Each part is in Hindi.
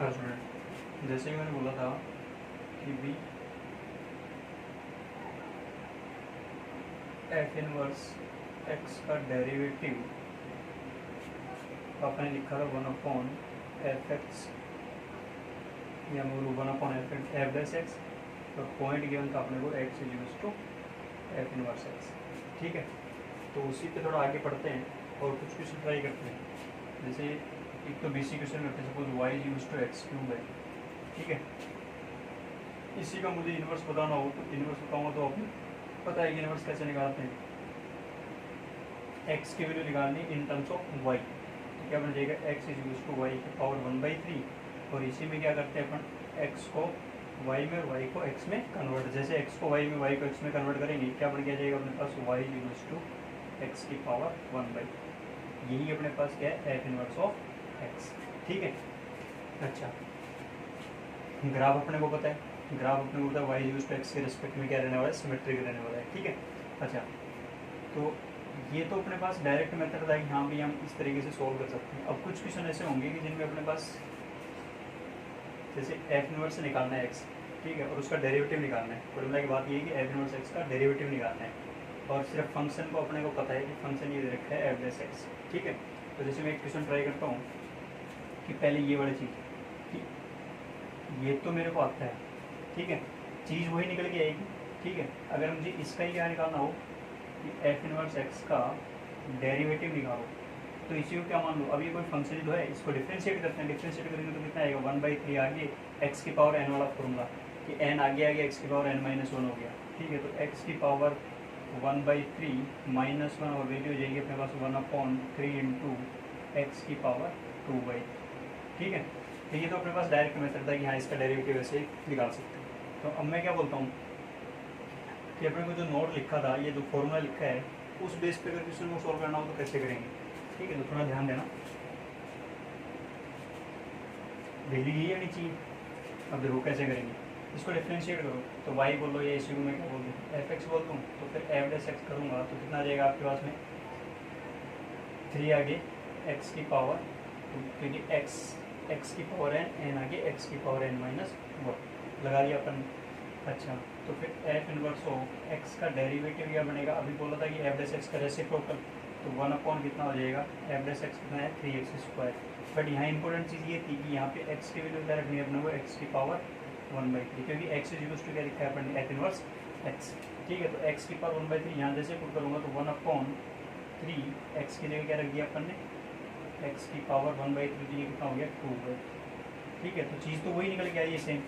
हाँ स्टूडेंट, जैसे कि मैंने बोला था कि भी एफ इनवर्स एक्स का डेरिवेटिव आपने लिखा था 1/f(x) या मैं 1/f(x) और पॉइंट गिवन था अपने को x = एफ इनवर्स एक्स। ठीक है, तो उसी पे थोड़ा आगे पढ़ते हैं और कुछ क्वेश्चन ट्राई करते हैं। जैसे एक तो बेसिक क्वेश्चन करते हैं, सपोज y = x³ है। ठीक है, इसी का मुझे इन्वर्स बताना हो तो इन्वर्स बताऊंगा तो आपको पता है कि इन्वर्स कैसे निकालते हैं। x की वैल्यू निकालनी इन टर्म्स ऑफ y, तो क्या बन जाएगा x = y⁴ और इसी में क्या करते हैं अपन x को y में और y को x में कन्वर्ट। जैसे x को y में y को x में कन्वर्ट करेंगे क्या बन गया जाएगा अपने पास y = x⁴ यही अपने पास क्या है एफ इनवर्स ऑफ x। ठीक है, अच्छा ग्राफ अपने को पता है, ग्राफ अपने को पता है y = x के रिस्पेक्ट में क्या रहने वाला है, सिमेट्रिक रहने वाला है। ठीक है, अच्छा तो ये तो अपने पास डायरेक्ट मेथड था कि हाँ भी हम इस तरीके से सोल्व कर सकते हैं। अब कुछ क्वेश्चन ऐसे होंगे कि जिनमें अपने पास जैसे एफ इनवर्स से निकालना है x, ठीक है, और उसका डेरिवेटिव निकालना है। फॉर्मूला की बात ये है कि एफ इनवर्स x का डेरिवेटिव निकालना है और सिर्फ फंक्शन को अपने को पता है कि फंक्शन ये दे रखा है f'(x)। ठीक है, तो जैसे मैं एक क्वेश्चन ट्राई करता हूँ कि पहले ये वाली चीज़ कि ये तो मेरे को आता है, ठीक है, चीज़ वही निकल के आएगी। ठीक है, अगर मुझे इसका ही क्या निकालना हो कि एफ इनवर्स एक्स का डेरिवेटिव निकालो, तो इसी को क्या मान लो, अब ये कोई फंक्शन ही तो है, इसको डिफ्रेंशिएट करते हैं। डिफ्रेंशिएट करेंगे तो कितना आएगा 1/3 आगे x⁴n वाला फॉर्मूला कि n आगे आगे x⁴n -1 हो गया। ठीक है, तो x⁴ 1/3 -1 और वैल्यू हो जाएगी अपने पास 1/3 × x⁴ 2/3। ठीक है, तो ये तो अपने पास डायरेक्ट मेथड था कि हाँ इसका डेरिवेटिव ऐसे निकाल सकते हैं। तो अब मैं क्या बोलता हूँ कि अपने को जो नोट लिखा था, ये जो फॉर्मूला लिखा है, उस बेस पे अगर क्वेश्चन को सॉल्व करना हो तो कैसे करेंगे। ठीक है, तो थोड़ा ध्यान देना, वैल्यू यही आनी चाहिए। अब देखो कैसे करेंगे, इसको डिफ्रेंशिएट करो तो y बोलो या इसी को मैं क्या बोल दूँ f(x) बोल दूँ, तो फिर f'(x) करूँगा तो कितना आ जाएगा आपके पास में 3 आगे x⁴, क्योंकि x⁴n n आगे x⁴n -1 लगा दिया अपन। अच्छा, तो फिर एफ इनवर्स ऑफ x का डेरिवेटिव क्या बनेगा, अभी बोला था कि f'(x) का रेसिप्रोकल, तो 1/ कितना हो जाएगा f'(x) कितना है 3x²। बट यहाँ इंपॉर्टेंट चीज़ ये थी कि यहाँ पे x की वैल्यू क्या रखनी है अपने को x⁴ 1/3, क्योंकि x = क्या लिखा है अपन एफ इनवर्स x। ठीक है, तो x⁴ 1/3 यहाँ जैसे पुट करूँगा तो 1/3 x की जगह क्या रख दिया अपन ने x⁴ 1/3, ये कितना हो गया 2/3। ठीक है, तो चीज़ तो वही निकल के आई है सेम,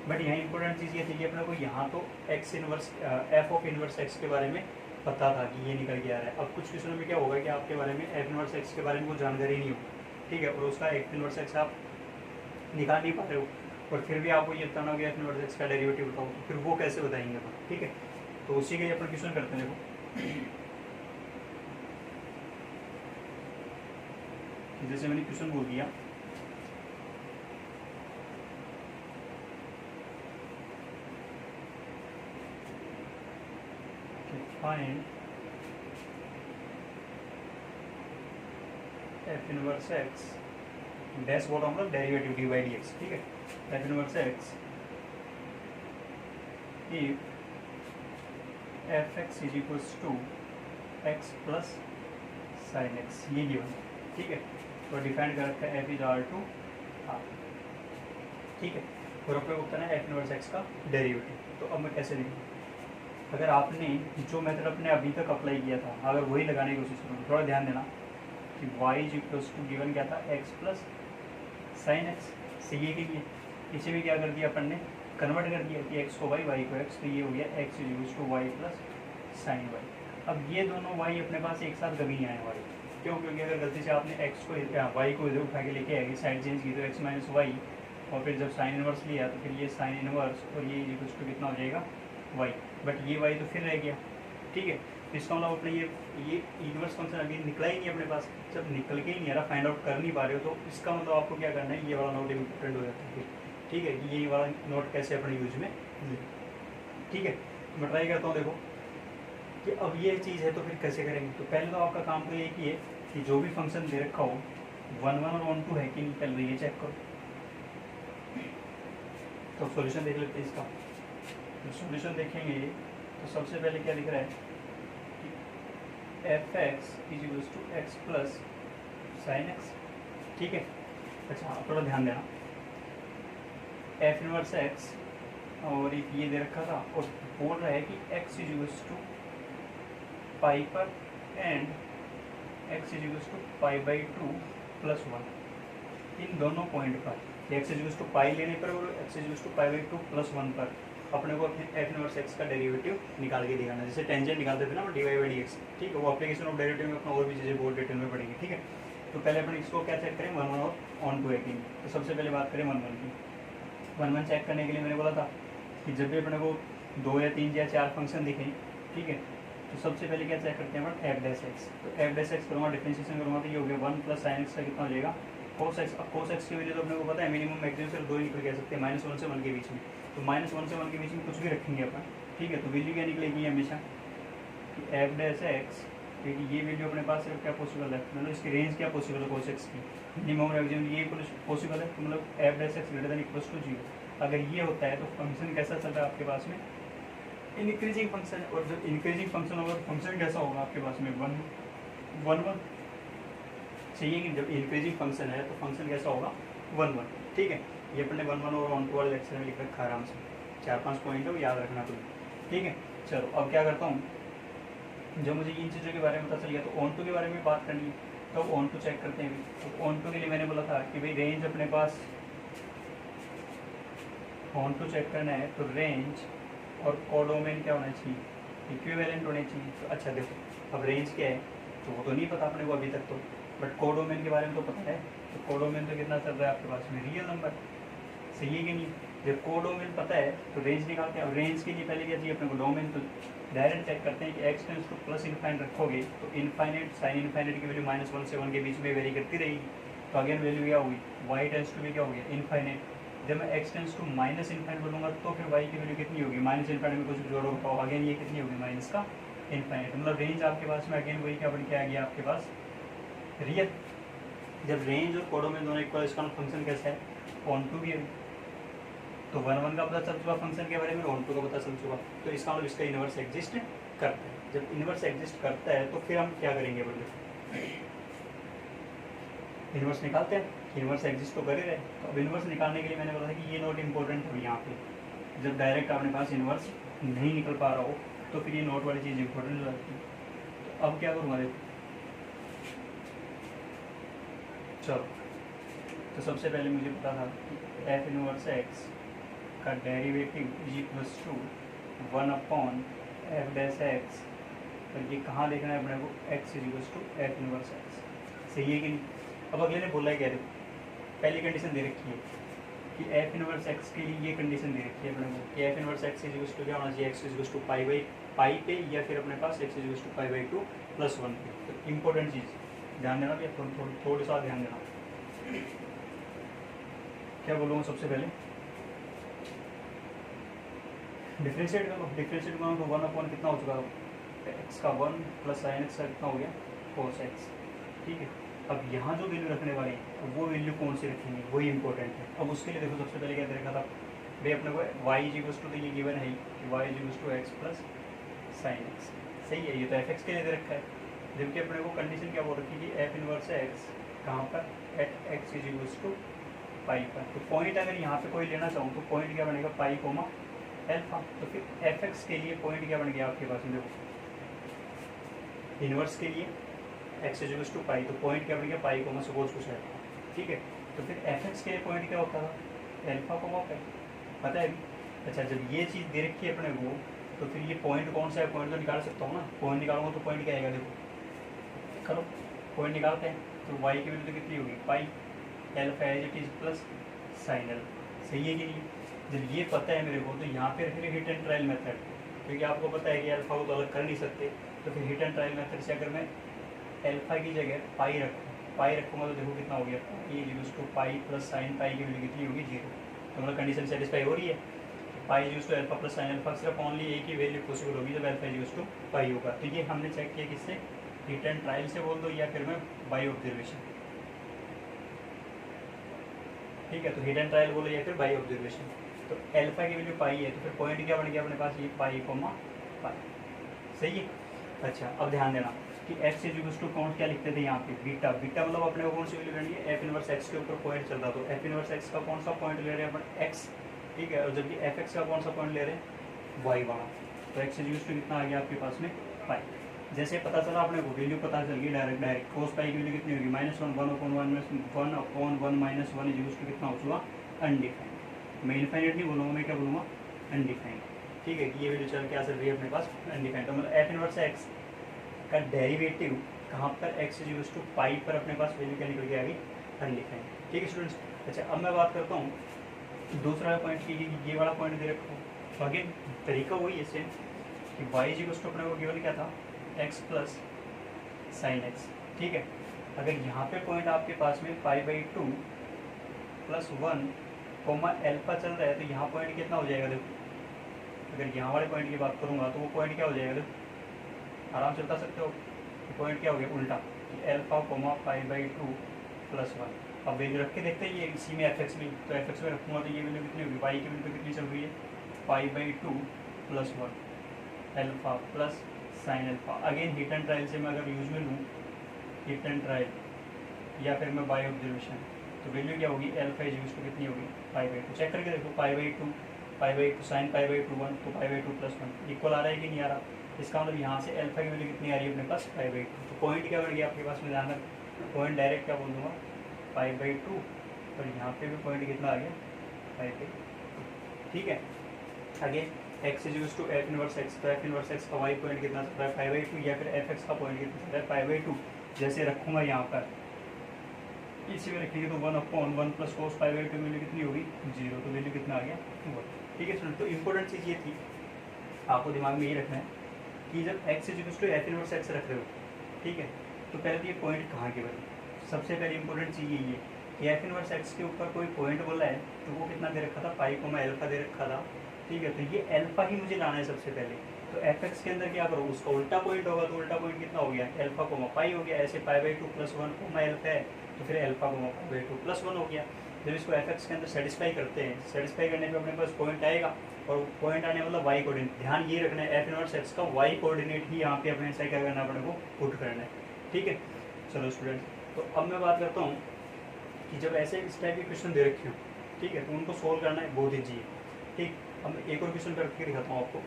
बट यहाँ इंपॉर्टेंट चीज़ ये थी कि अपने को यहाँ तो x inverse f of inverse x के बारे में पता था कि ये निकल के आ रहा है। अब कुछ क्वेश्चनों में क्या होगा कि आपके बारे में f इनवर्स x के बारे में कुछ जानकारी नहीं होगी। ठीक है, और उसका f इनवर्स x आप निकाल नहीं पा रहे हो और फिर भी आपको ये बताना होगा f इनवर्स x का डेरिवेटिव बताओ, तो फिर वो कैसे बताएंगे अपन। ठीक है, तो उसी के लिए अपन क्वेश्चन करते हैं। देखो जैसे मैंने क्वेश्चन बोल दिया find F inverse x dash बोल रहा हूँ डेरिवेटिव dy/dx। ठीक है, F inverse x if f(x) = x + sin x, ये गिवन। ठीक है, तो डिफाइन कर रखा है f = r। ठीक है, और अपने को बताना है एफ इनवर्स एक्स का डेरिवेटिव। तो अब मैं कैसे लिखूँ, अगर आपने जो मेथड अपने अभी तक अप्लाई किया था अगर वही लगाने की कोशिश करूँ, थोड़ा ध्यान देना कि y गिवन क्या था x + sin x, से ये के लिए इसी में क्या कर दिया अपन ने कन्वर्ट कर दिया कि x को y को x, तो ये हो गया x = y + sin y। अब ये दोनों y अपने पास एक साथ कभी नहीं आने वाले, क्यों, क्योंकि अगर गलती से आपने x को y को इधर उठा के लेके आएगी, साइड चेंज की तो x - y, और फिर जब साइन इनवर्स लिया तो फिर ये साइन इनवर्स और ये = कितना हो जाएगा y, बट ये y तो फिर रह गया। ठीक है, तो इसका मतलब अपने ये इनवर्स फंक्शन अभी निकला ही नहीं अपने पास। जब निकल के ही नहीं आ रहा, फाइंड आउट कर नहीं पा रहे हो, तो इसका मतलब आपको क्या करना है, ये वाला नोट इम्पोर्टेंट हो जाता है। ठीक है, कि ये वाला नोट कैसे अपने यूज में। ठीक है, मैं ट्राई करता हूँ। देखो कि अब ये चीज़ है तो फिर कैसे करेंगे, तो पहले तो आपका काम तो यही है कि जो भी फंक्शन दे रखा हो 1, 1 और 1, 2 है कि नहीं, पहले ये चेक करो। तो सॉल्यूशन देख लेते हैं इसका। तो सॉल्यूशन देखेंगे तो सबसे पहले क्या दिख रहा है कि f x is equals to x plus sine x. ठीक है, अच्छा आप थोड़ा ध्यान देना, एफ इनवर्स एक्स और एक ये दे रखा था और बोल रहा है कि x is equals to pi पर and x is equals to pi by 2 plus 1 इन दोनों पॉइंट पर x is equals to pi लेने पर और x is equals to pi by 2 plus 1 पर अपने को अपने एफ इनवर्स एक्स का डेरिवेटिव निकाल के दिखाना, जैसे टेंजेंट निकालते थे ना d y by d x. ठीक है, वो एप्लीकेशन ऑफ डेरिवेटिव में अपना और भी चीज़ें बहुत डिटेल में पढ़ेंगे। ठीक है, तो पहले अपन इसको क्या चेक करें, 1 1 और ऑन टू एकिंग। तो सबसे पहले बात करें 1 1 की। 1 1 चेक करने के लिए मैंने बोला था कि जब भी अपने को 2 या 3 या 4 फंक्शन दिखें, ठीक है, तो सबसे पहले क्या चेक करते हैं अपन एफ डैश एक्स। तो एफ डैश एक्स करूँगा, डिफरेंशिएशन करूँगा तो ये हो गया 1 प्लस साइन एक्स का कितना हो जाएगा कोस एक्स। अब कोस एक्स की वजह तो अपने को पता है मिनिमम मैक्सिमम सिर्फ 2 ही निकल कह सकते हैं, -1 से 1 के बीच में। तो -1 से 1 के बीच में कुछ भी रखेंगे अपन। ठीक है, तो वैल्यू क्या निकलेगी हमेशा कि एफ डैश एक्स, क्योंकि ये वैल्यू अपने पास सिर्फ क्या पॉसिबल है, मतलब इसकी रेंज क्या पॉसिबल है कोस एक्स की, मिनिमम मैक्सिमम ये पॉसिबल है। तो मतलब f dash x greater than equals to 0। अगर ये होता है तो फंक्शन कैसा चल रहा है आपके पास में, इंक्रीजिंग फंक्शन। और जब इंक्रीजिंग फंक्शन होगा तो फंक्शन कैसा होगा आपके पास में 1 1 1 चाहिए कि जब इंक्रीजिंग फंक्शन है तो फंक्शन कैसा होगा 1 1। ठीक है, ये अपने 1 1 और ऑन टू वाले लेक्चर में लिख रखा आराम से, 4-5 पॉइंट है वो याद रखना तुम्हें। ठीक है, चलो अब क्या करता हूँ, जब मुझे इन चीज़ों के बारे में पता चल गया तो ऑन टू के बारे में बात करनी है। तो ऑन टू चेक करते हैं। तो ऑन टू के लिए मैंने बोला था कि भाई रेंज अपने पास ऑन टू चेक करना है तो रेंज और कोडोमेन क्या होना चाहिए, इक्विवेलेंट होने चाहिए। तो अच्छा देखो, अब रेंज क्या है तो वो तो नहीं पता अपने को अभी तक तो, बट कोडोमेन के बारे में तो पता है। तो कोडोमेन तो कितना चल रहा है आपके पास में, रियल नंबर। सही है कि नहीं, जब कोडोमेन पता है तो रेंज निकालते हैं। अब रेंज के लिए पहले क्या चाहिए अपने को, डोमेन। तो डायरेक्ट चेक करते हैं कि x tends two plus infinite रखोगे तो इनफाइनाइट साइन इनफाइनाइट की वैल्यू -1 से 1 के बीच में वेरी करती रहेगी। तो अगेन वैल्यू क्या होगी, वाई टेंस टू भी क्या हो गया इनफाइनाइट। जब मैं x tends to minus infinite बोलूँगा तो फिर वाई की वैल्यू कितनी होगी, माइनस इनफाइनाइट में कुछ जोड़ोगे तो अगेन ये कितनी होगी माइनस का इनफाइनाइट। मतलब रेंज आपके पास में अगेन वही क्या बन के आ गया आपके पास रियल। जब रेंज और कोडोमेन दोनों इक्वल, इसका फंक्शन कैसा है ऑन टू भी है। तो 1 1 का पता चल चुका फंक्शन के बारे में, ऑन टू का पता चल चुका। तो इसका मतलब इसका इनवर्स एग्जिस्ट करता है। जब इनवर्स एग्जिस्ट करता है तो फिर हम क्या करेंगे बोलिए, इनवर्स निकालते हैं। इनवर्स एग्जिस्ट तो कर ही रहे। तो अब इनवर्स निकालने के लिए मैंने बोला था कि ये नोट इंपॉर्टेंट है यहाँ पे। जब डायरेक्ट अपने पास इनवर्स नहीं निकल पा रहा हो तो फिर ये नोट वाली चीज़ इंपॉर्टेंट हो जाती है। तो अब क्या करूँगा देखो, चलो तो सबसे पहले मुझे पता था कि एफ इनवर्स एक्स का derivative is equals to 1 upon f dash x. तो ये कहाँ देखना है अपने को, x is equals to F inverse x. सही है कि नहीं। अब अगले ने बोला है क्या, देखो पहली कंडीशन दे रखी है कि एफ इनवर्स एक्स के लिए ये कंडीशन दे रखी है अपने को कि F inverse x is equals to क्या होना चाहिए, X is equals to pi पे या फिर अपने पास X is equals to pi by 2 plus 1 पे। तो इंपॉर्टेंट चीज़ ध्यान देना भैया, थोड़ा सा ध्यान देना। क्या बोलूँगा सबसे पहले, डिफ्रेंशिएट करो। डिफ्रेंशिएट करो तो 1 अपॉन कितना हो चुका है, एक्स का 1 प्लस साइन एक्स का कितना हो गया कोस एक्स। ठीक है, अब यहाँ जो वैल्यू रखने वाले हैं तो वो वैल्यू कौन सी रखेंगे वही इंपॉर्टेंट है। अब उसके लिए देखो सबसे पहले क्या दे रखा था भाई अपने को, वाई इज इक्वल्स टू, तो ये गिवन है कि y is equals to x plus sine x. सही है, ये तो एफ एक्स के लिए दे रखा है। जबकि अपने को कंडीशन क्या बोल रखी है कि एफ इनवर्स एक्स कहाँ पर, at X is equals to pi पर। तो पॉइंट अगर यहाँ पे कोई लेना चाहूँ तो पॉइंट क्या बनेगा, पाई कोमा एल्फा। तो फिर एफ एक्स के लिए पॉइंट क्या बन गया आपके पास में, देखो इनवर्स के लिए एक्स इज इक्वल्स टू पाई, तो पॉइंट क्या बन गया पाई कोमा सपोज कुछ है। ठीक है, तो फिर एफ एक्स के लिए पॉइंट क्या होता था, एल्फा कोमा पाई, पता है अभी। अच्छा, जब ये चीज़ दे रखी है अपने को तो फिर ये पॉइंट कौन सा है, पॉइंट तो निकाल सकता हूँ ना। पॉइंट निकालूंगा तो पॉइंट क्या आएगा, देखो करो पॉइंट निकालते हैं। तो वाई की वैल्यू तो कितनी होगी, pi alpha as it is plus sine alpha. सही है कि नहीं। जब ये पता है मेरे को तो यहाँ पे फिर हिट एंड ट्रायल मेथड, क्योंकि आपको पता है कि अल्फा को तो अलग कर नहीं सकते, तो फिर हिट एंड ट्रायल मेथड से अगर मैं एल्फा की जगह पाई रखूँगा तो देखो कितना हो गया, ये यूज to pi plus sine pi की वैल्यू कितनी होगी 0। तो मतलब कंडीशन सेटिस्फाई हो रही है। Pi use to alpha plus sine alpha सिर्फ ओनली एक ही वैल्यू पॉसिबल होगी जब एल्फा यूज टू पाई होगा। तो ये हमने चेक किया किससे, हिट एंड ट्रायल से बोल दो या फिर मैं बाई ऑब्जर्वेशन। ठीक है, तो हिट एंड ट्रायल बोलो या फिर बाई ऑब्जर्वेशन। तो एल्फा की वैल्यू पाई है, तो फिर पॉइंट क्या बन गया अपने पास, ये पाई कोमा पाई, सही है। अच्छा अब ध्यान देना कि एक्स इज इक्वल्स टू कौन क्या लिखते थे यहाँ पे, बीटा। बीटा मतलब अपने को कौन सी वैल्यू लेनी है, एफ इनवर्स एक्स के ऊपर पॉइंट चल रहा, तो एफ इनवर्स एक्स का कौन सा पॉइंट ले रहे हैं अपन, एक्स, ठीक है। और जबकि एफ एक्स का कौन सा पॉइंट ले रहे हैं, वाई वाला, तो एक्स इज इक्वल्स टू कितना आ गया आपके पास में, पाई। जैसे पता चला अपने को वैल्यू पता चल गई डायरेक्ट कोस पाई की वैल्यू कितनी होगी, -1 1/1 माइनस 1 इज इक्वल्स टू कितना हो चुका, अनडिफाइंड। मैं इनफाइनाइट नहीं बोलूँगा, मैं क्या बोलूँगा, अनडिफाइंड, ठीक है। कि ये वैल्यू चल क्या चल रही है अपने पास, अनडिफाइंड। तो मतलब एफ इनवर्स एक्स का डेरिवेटिव कहाँ पर, x is equals to pi पर अपने पास वैल्यू क्या निकल के आ गई, अनडिफाइंड, ठीक है स्टूडेंट्स। अच्छा अब मैं बात करता हूँ दूसरा पॉइंट की, ये वाला पॉइंट दे रखो। अगेन तरीका वही है सेम कि वाई इज इक्वल्स टू अपने को केवल क्या था, एक्स प्लस साइन एक्स, ठीक है। अगर यहाँ पे पॉइंट आपके पास में π/2 + 1 कोमा एल्फा चल रहा है, तो यहाँ पॉइंट कितना हो जाएगा, देखो अगर यहाँ वाले पॉइंट की बात करूँगा तो वो पॉइंट क्या हो जाएगा, देखो आराम से बता सकते हो, पॉइंट क्या हो गया उल्टा, एल्फा कोमा π/2 + 1। अब वैल्यू रख के देखते हैं ये इसी में एफ एक्स में, तो एफ एक्स में रखूँगा तो ये वैल्यू कितनी होगी, वाई की वैल्यू कितनी चल रही है, π/2 + 1 alpha plus sine alpha. Again hit and trial से मैं अगर यूज में लूँ, हिट एंड ट्रायल या फिर मैं बाय ऑब्जर्वेशन, तो वैल्यू क्या होगी, एल्फा इज यूज टू कितनी होगी, π/2। चेक करके देखो, π/2 साइन π/2 1, तो π/2 + 1 इक्वल आ रहा है कि नहीं आ रहा। इसका मतलब यहाँ से एल्फा की वैल्यू कितनी आ रही है अपने पास, π/2। तो पॉइंट क्या बन गया आपके पास में, ध्यान रख पॉइंट डायरेक्ट क्या बोल दूँगा, π/2, और यहाँ पे भी पॉइंट कितना आ गया, π/2, ठीक है। आगे x is use to F inverse x, तो एफ इनवर्स एक्स का वाई पॉइंट कितना चल रहा है, π/2, या फिर एफ एक्स का पॉइंट कितना चल रहा है, π/2। जैसे रखूँगा यहाँ पर इसी में रखेंगे तो 1/1 + cos π/2 की वैल्यू कितनी होगी, 0, तो वैल्यू कितना आ गया, 1, ठीक है स्टूडेंट। तो इंपॉर्टेंट चीज़ ये थी, आपको दिमाग में ये रखना है कि जब x is equal to F inverse x रख रहे हो, ठीक है, तो पहले तो ये पॉइंट कहाँ के बने, सबसे पहले इंपॉर्टेंट चीज़ यही है कि एफ इनवर्स एक्स के ऊपर कोई पॉइंट बोला है, तो वो कितना दे रखा था, पाई कोमा एल्फा दे रखा था, ठीक है। तो ये एल्फा ही मुझे लाना है सबसे पहले, तो एफ एक्स के अंदर क्या करो, उसका उल्टा पॉइंट होगा, तो उल्टा पॉइंट कितना हो गया, एल्फा कोमा पाई हो गया। ऐसे π/2 + 1 कोमा एल्फा है, तो फिर एल्फा कोमा π/2 + 1 हो गया। जब इसको एफ एक्स के अंदर सेटिस्फाई करते हैं, सेटिस्फाई करने पे अपने पास पॉइंट आएगा, और पॉइंट आने मतलब वाई कोऑर्डिनेट। ध्यान ये रखना है, एफ इनवर्स एक्स का वाई कोऑर्डिनेट ही यहाँ पे अपने ऐसा क्या करना है, अपने को पुट करना है, ठीक है। चलो स्टूडेंट, तो अब मैं बात करता हूँ कि जब ऐसे इस टाइप के क्वेश्चन दे रखे हो, ठीक है, तो उनको सोल्व करना है बहुत ईजी है, ठीक। अब मैं एक और क्वेश्चन करके दिखाता हूँ आपको।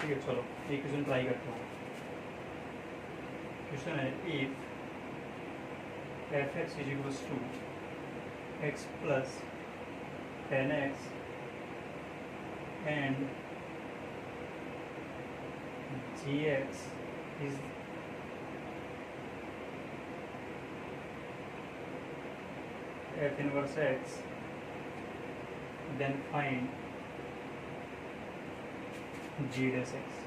ठीक है, चलो एक क्वेश्चन ट्राई करते हैं। क्वेश्चन है, if f x is equals to x plus 10x and gx is f inverse x, then find g dash x,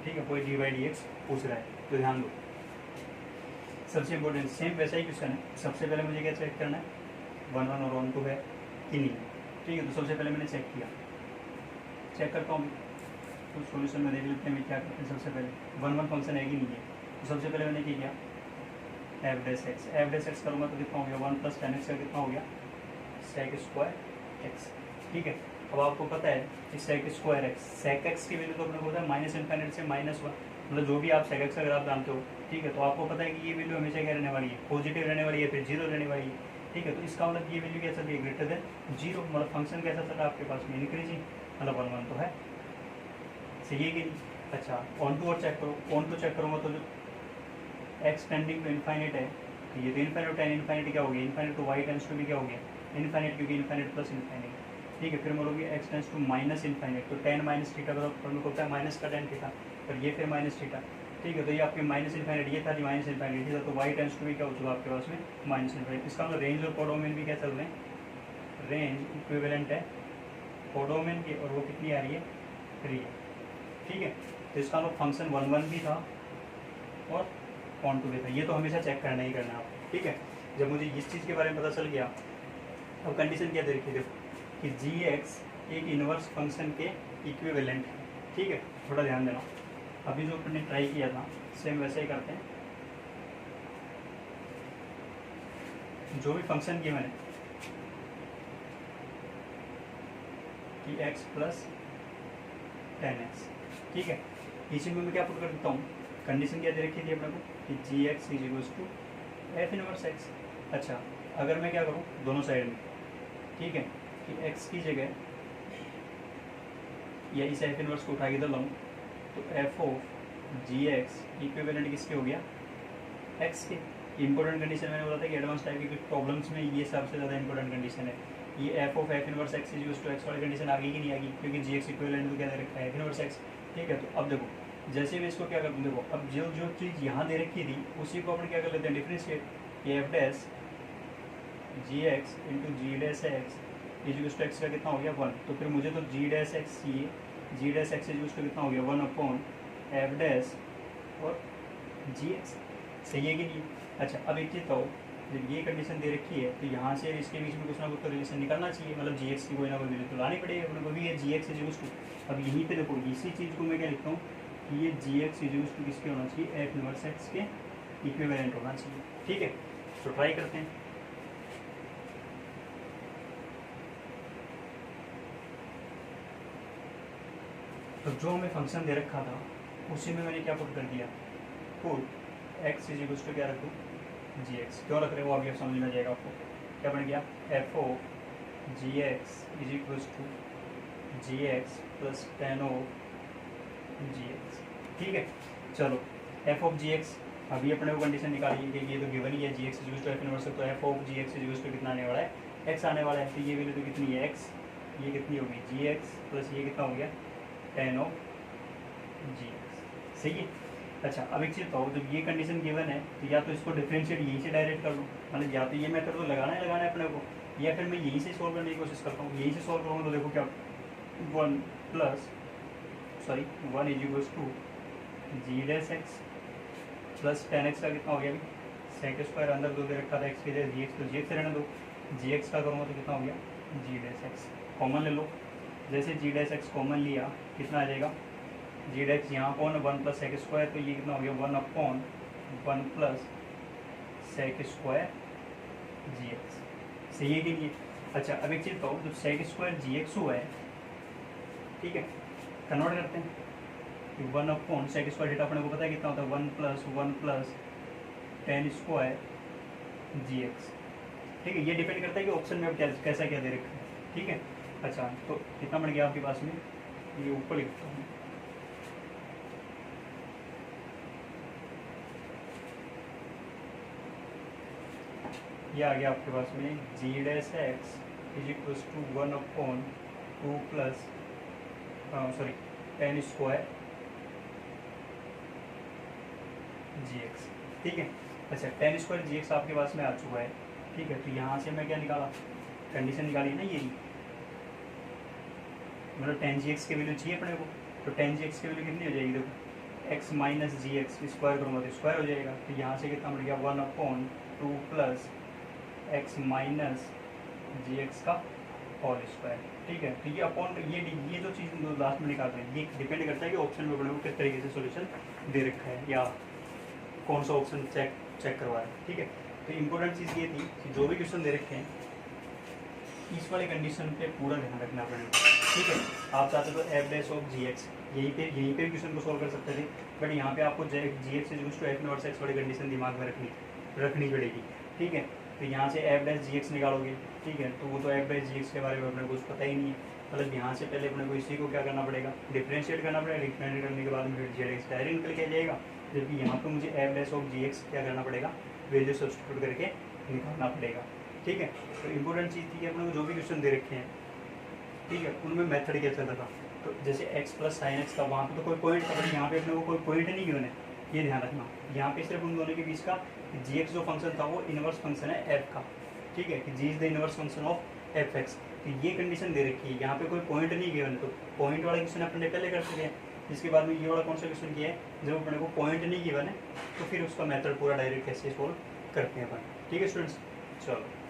ठीक है। कोई dy/dx पूछ रहा है, तो ध्यान दो, सबसे इम्पोर्टेंट सेम वैसा ही क्वेश्चन है। सबसे पहले मुझे क्या चेक करना है, 1 1 और 1 2 है कि नहीं, ठीक है। तो सबसे पहले मैंने चेक किया, चेक करता हूँ तो सॉल्यूशन में देख लेते हैं क्या करते हैं। सबसे पहले 1 1 फंक्शन है कि नहीं है, तो सबसे पहले मैंने क्या किया, एफ डैश एक्स करूँगा तो कितना हो गया, 1 + 10x का कितना हो गया, sec² x, ठीक है। अब आपको पता है कि sec² x, sec x की वैल्यू तो अपने को होता है -∞ से -1, मतलब जो भी आप sec x अगर आप जानते हो, ठीक है, तो आपको पता है कि ये वैल्यू हमेशा क्या रहने वाली है, पॉजिटिव रहने वाली है, फिर 0 रहने वाली है, ठीक है। तो इसका मतलब ये वैल्यू क्या चल रही है, ग्रेटर देन 0, मतलब फंक्शन कैसा चल रहा है आपके पास में, इंक्रीजिंग, मतलब 1 1 तो है, सही है कि नहीं। अच्छा ऑन टू और चेक करो, ऑन टू चेक करूँगा तो जो एक्स टेंडिंग टू इन्फाइनेट है, तो ये तो इन्फाइनेट टेन इन्फाइनेट क्या हो गया, infinite to y tends to भी क्या हो गया इन्फाइनेट, क्योंकि इन्फाइनेट प्लस इन्फाइनेट। ठीक है, फिर बोलोगे x tends to minus infinite, तो टेन माइनस थीटा का तो मेरे को होता है माइनस का टेन थीटा, फिर ये फिर माइनस थीटा। ठीक है, तो ये आपके माइनस इन्फाइनेट ये था, माइनस इन्फाइनेट ये था, तो वाई टेंस टू भी क्या हो चुका आपके पास में माइनस इन्फाइनेट। इसका मतलब रेंज और कोडोमेन भी क्या चल रहे हैं, रेंज इक्विवेलेंट है कोडोमेन की, और वो कितनी आ रही है 3 है। ठीक है, तो इसका मतलब फंक्शन 1 1 भी था और ऑन टू भी था, ये तो हमेशा चेक करना ही करना आपको। ठीक है, जब मुझे इस चीज़ के बारे में पता चल गया, अब कंडीशन क्या दे रखी है देखो कि जी एक्स एक इन्वर्स फंक्शन के इक्विवेलेंट है। ठीक है, थोड़ा ध्यान देना, अभी जो अपने ट्राई किया था सेम वैसे ही करते हैं। जो भी फंक्शन किया मैंने कि x प्लस 10x, ठीक है, इसी में मैं क्या पुट कर देता हूँ, कंडीशन क्या दे रखी थी अपने को कि G x is equals to F inverse X. अच्छा, अगर मैं क्या करूँ दोनों साइड में, ठीक है, कि x की जगह या इस एफ इनवर्स को उठा के डालूँ, तो F of ji x equivalent किसके हो गया x के। इंपॉर्टेंट कंडीशन मैंने बोला था कि एडवांस टाइप की कुछ प्रॉब्लम्स में ये सबसे ज़्यादा इंपॉर्टेंट कंडीशन है। ये f of f inverse x is use to x वाली कंडीशन आ गई कि नहीं आ गई, क्योंकि जी एक्स इक्विवेलेंट तो क्या दे रखा है एफ इनवर्स एक्स। ठीक है, तो अब देखो जैसे मैं इसको क्या कर दूँ, देखो अब जो जो चीज़ यहाँ दे रखी थी उसी को अपन क्या कर लेते हैं डिफ्रेंशिएट, ये f dash g x into g dash x is use to x का कितना हो गया 1, तो फिर मुझे तो जी डैश एक्स चाहिए, G dash x is use to कितना हो गया 1 अपॉन एफ डैश और जी एक्स, सही है कि नहीं। अच्छा, अब एक चीज़ तो जब ये कंडीशन दे रखी है तो यहाँ से इसके बीच में कुछ ना कुछ तो रिलेशन निकलना चाहिए, मतलब जी एक्स की कोई ना कोई वैल्यू तो लानी पड़ेगी अपने को भी, ये जी एक्स इज यूज टू। अब यहीं पे देखो इसी चीज़ को मैं क्या लिखता हूँ कि ये जी एक्स इज यूज टू किसके होना चाहिए एफ इनवर्स एक्स के इक्विवेलेंट होना चाहिए। ठीक है, तो ट्राई करते हैं। तो जो हमें फंक्शन दे रखा था उसी में मैंने क्या पुट कर दिया, put x is equals to क्या रखूँ जी एक्स, क्यों रख रहे हो अभी आप समझ में आ जाएगा आपको। क्या बन गया f o g x is equals to g x plus ten o g x. ठीक है, चलो एफ ऑफ जी एक्स अभी अपने को कंडीशन निकाली है कि ये तो गिवन ही है G x is equals to F inverse, तो F of ji x is equals to कितना आने वाला है एक्स आने वाला है, तो ये वैल्यू तो कितनी है एक्स, ये कितनी होगी जी एक्स प्लस ये कितना हो गया टेन ओ जी एक्स, सही है। अच्छा, अब एक चीज़ तो जब ये कंडीशन गिवन है तो या तो इसको डिफरेंशिएट यहीं से डायरेक्ट कर लूँ, मतलब या तो ये मेथड तो लगाना है अपने को, या फिर मैं यहीं से सॉल्व करने की कोशिश करता हूँ। यहीं से सॉल्व करूँगा तो देखो क्या 1 is equals to g dash x plus 10x का कितना हो गया अभी सेक स्क्वायर, अंदर दो दे रखा था एक्स की जगह जी एक्स, तो जी एक्स रहने दो, जी एक्स का करूँगा तो कितना हो गया जी डैश एक्स, कॉमन ले लो। जैसे जी डैश एक्स कॉमन लिया कितना आ जाएगा जी डैश यहाँ अपॉन 1 प्लस सेक स्क्वायर, तो ये कितना हो गया 1 upon 1 plus sec square G x, सही है कि नहीं। अच्छा, अब एक चीज़ तो जब सेक स्क्वायर जी एक्स हुआ है, ठीक है, कन्वर्ट करते हैं कि 1 अपॉन सेक स्क्वायर डेटा अपने को पता है कितना होता है 1 plus ten square G x. ठीक है, ये डिपेंड करता है कि ऑप्शन में अब कैसा क्या दे रखा है। ठीक है, अच्छा तो कितना बन गया आपके पास में, ये ऊपर लिखता हूँ ये आ गया आपके पास में G dash x is equals to 1 upon 2 plus ten square G x. ठीक है, अच्छा टेन स्क्वायर जी एक्स आपके पास में आ चुका है। ठीक है, तो यहाँ से मैं क्या निकाला कंडीशन निकाली ना, ये मतलब टेन जी एक्स की वैल्यू चाहिए अपने को, तो टेन जी एक्स की वैल्यू कितनी हो जाएगी देखो एक्स माइनस जी एक्स स्क्वायर करूँगा तो स्क्वायर हो जाएगा, तो यहाँ से कितना मिल गया 1 अपॉन 2 प्लस एक्स माइनस जी एक्स का होल स्क्वायर। ठीक है, तो ये अपॉन ये जो चीज़ लास्ट में निकाल रहे हैं ये डिपेंड करता है कि ऑप्शन में अपने को किस तरीके से सोल्यूशन दे रखा है या कौन सा ऑप्शन चेक करवा रहे हैं। ठीक है, तो इम्पोर्टेंट चीज़ ये थी कि जो भी क्वेश्चन दे रखे हैं इस वाले कंडीशन पे पूरा ध्यान रखना पड़ेगा। ठीक है, आप चाहते तो f dash of ji x यहीं पे भी क्वेश्चन को सॉल्व कर सकते थे, बट यहाँ पे आपको G x is to F inverse X वाली कंडीशन दिमाग में रखनी पड़ेगी। ठीक है, तो यहाँ से एफ डैश जी एक्स निकालोगे, ठीक है, तो वो तो एफ डैश जी एक्स के बारे में अपने को कुछ पता ही नहीं है। मतलब यहाँ से पहले अपने को इसी को क्या करना पड़ेगा, डिफ्रेंशिएट करना पड़ेगा। डिफ्रेंशिएट करने के बाद में फिर जेड एक्स डायरेक्ट निकल के आ जाएगा, जबकि यहाँ पे मुझे f dash of ji x क्या करना पड़ेगा, वैल्यू सब्स्टिट्यूट करके निकालना पड़ेगा, ठीक है। तो इंपॉर्टेंट चीज़ थी कि अपने को जो भी क्वेश्चन दे रखे हैं, ठीक है, उनमें मेथड क्या चल रहा था। तो जैसे एक्स प्लस साइन एक्स का, वहाँ पे तो कोई पॉइंट था, बट यहाँ पे अपने को कोई पॉइंट नहीं गिवन है, ये ध्यान रखना। यहाँ पे सिर्फ उन दोनों के बीच का जी एक्स जो फंक्शन था वो इनवर्स फंक्शन है एफ का, ठीक है, कि G is the inverse function of F X. तो ये कंडीशन दे रखी है, यहाँ पे कोई पॉइंट नहीं गिवन। तो पॉइंट वाला क्वेश्चन अपने पहले कर चुके हैं, इसके बाद में ये वाला कौन सा क्वेश्चन किया है, जब अपने को पॉइंट नहीं गिवन है तो फिर उसका मेथड पूरा डायरेक्ट कैसे सोल्व करते हैं अपन, ठीक है स्टूडेंट्स। चलो।